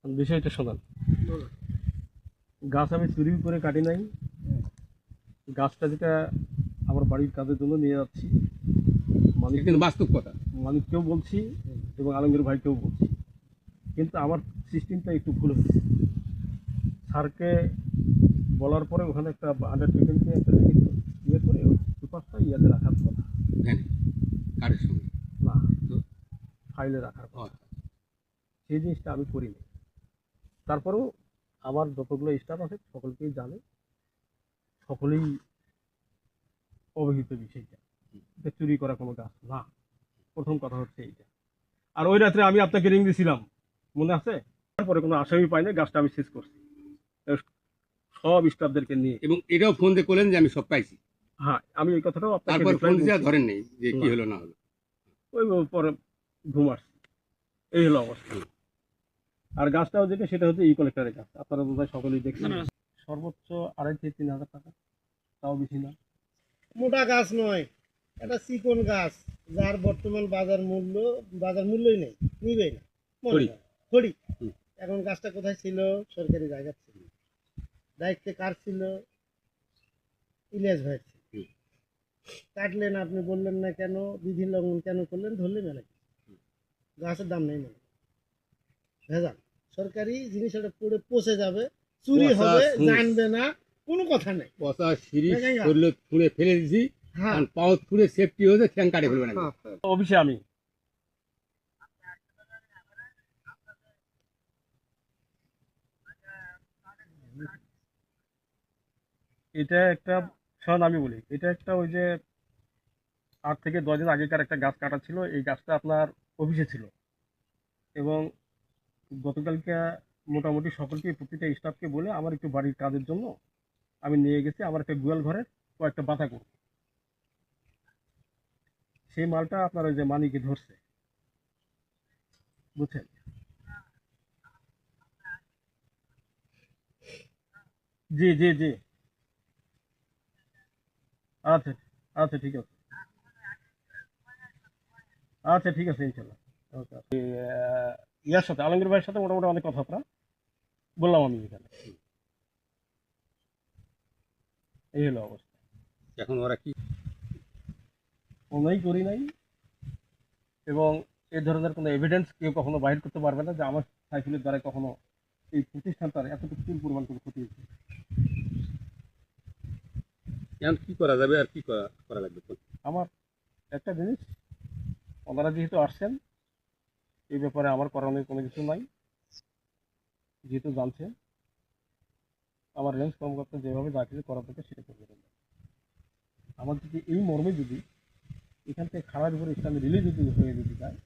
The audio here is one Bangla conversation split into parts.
বিষয়টা শোনান। গাছ আমি চুরি করে কাটি নাই। গাছটা যেটা আমার বাড়ির কাজের জন্য নিয়ে যাচ্ছি, এটা কিন্তু বাস্তব কথা। মালিককেও বলছি এবং আলমগীর ভাইকেও বলছি, কিন্তু আমার সিস্টেমটা একটু ভুল হয়েছে। স্যারকে বলার পরে ওখানে একটা 100% একটা লিখিত ইয়ে করে ওই পেপারটা ইয়াতে রাখার কথা, ভ্যানে কারের সঙ্গে না তো ফাইলে রাখার ও, কথা। সেই জিনিসটা আমি করিনি। তারপরেও আমার যতগুলো স্টাফ আছে সকলকেই জানে, সকলেই অবহিত বিষয়টা, এটা চুরি করা কোনো গাছ না। প্রথম কথা হচ্ছে এইটা। আর ওই রাত্রে আমি আপনাকে রিং দিছিলাম, মনে আছে? তারপরে কোনো আসামি পাই না, গাছটা আমি শেষ করছি সব স্টাফদেরকে নিয়ে। এবং এটাও ফোন দিয়ে করলেন যে আমি সব পাইছি, হ্যাঁ, আমি এই কথাটাও আপনাকে তারপর reply ফোন দিয়ে বলছি। ধরেন নেই যে কি না। হলো না হলো। ওই পরে ঘুম আসছে, এই হলো অবস্থা। আর গাছটাও যেটা সেটা হচ্ছে ই কালেক্টরের গাছ, আপনারা বোধহয় সকলেই দেখছেন। সর্বোচ্চ 2.5-3 হাজার টাকা, তাও বেশি না। মোটা গাছ নয়, এটা চিকন গাছ, যার বর্তমান বাজার মূল্যই নেই, নিবেই না মনে খড়ি। হয়। খড়ি। হুম। এখন গাছটা কোথায় ছিল? সরকারি জায়গা ছিল, দায়িত্বে কার ছিল? ইলিয়াস ভাই ছিল। হুম। কাটলেন, আপনি বললেন না কেন, বিধি লঙ্ঘন কেন করলেন, ধরলেন মেলা গাছের দাম নেই মানে ভেজাল। সরকারি জিনিস এটা পুরো পচে যাবে, চুরি পচা হবে, সুস। জানবে না, কোনো কথা নেই। পচা সিঁড়ি দেখেন গা। করলে ছুঁড়ে ফেলে দিছি, হ্যাঁ, কারণ পাও ছুঁড়ে সেফটি হয়েছে, ঠ্যাং কাটে ফেলবে না। হ্যাঁ। অফিসে আমি এটা একটা, শোন আমি বলি, এটা একটা ওই যে 8 থেকে 10 দিন আগেকার একটা গাছ কাটা ছিল। এই গাছটা আপনার অফিসে ছিল এবং গতকালকে মোটামুটি সকলকে, প্রতিটা স্টাফকে বলে আমার একটু বাড়ির কাজের জন্য আমি নিয়ে গেছি আমার একটা গোয়াল ঘরের কয়েকটা বাতা করব। সেই মালটা আপনার ওই যে মানিকে ধরছে, বুঝছেন? জি জি জি, আচ্ছা আচ্ছা ঠিক আছে, আচ্ছা ঠিক আছে ইনশাল্লাহ। ওকে। ইয়ার সাথে আলমগীর ভাইয়ের সাথে মোটামুটি অনেক কথাবার্তা বললাম আমি এখানে, এই হলো অবস্থা। এখন ওরা কি কোনোই করি নাই এবং এই ধরনের কোনো এভিডেন্স কেউ কখনো বাইর করতে পারবে না যে আমার সাইকেলের দ্বারা কখনো এই প্রতিষ্ঠানটার এতটুকু পরিমাণ করে ক্ষতি হয়েছে। এখন কি করা যাবে আর কি করা লাগবে? আমার একটা জিনিস, ওনারা যেহেতু আসছেন, এই ব্যাপারে আমার করণীয় কোনো কিছু নাই। যেহেতু জানছেন, আমার রেঞ্জ কর্মকর্তা যেভাবে যা কিছু করা থাকে সেটা করবে। আমার যদি এই মর্মে যদি এখান থেকে খারাপ উপরে ইসলামী রিলিজ যদি হয়ে যদি যায়,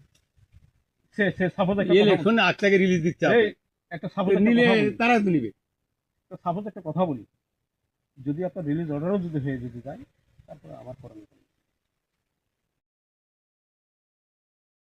সে সাপোজ একটা কথা বলি। ইলেকশনে 8 টাকা রিলিজ দিচ্ছে এই একটা সাপোজ নিলে তারা তো নিবে। সাপোজ একটা কথা বলি, যদি আপনার রিলিজ অর্ডারও যদি হয়ে যদি যায়, তারপরে আমার করণীয়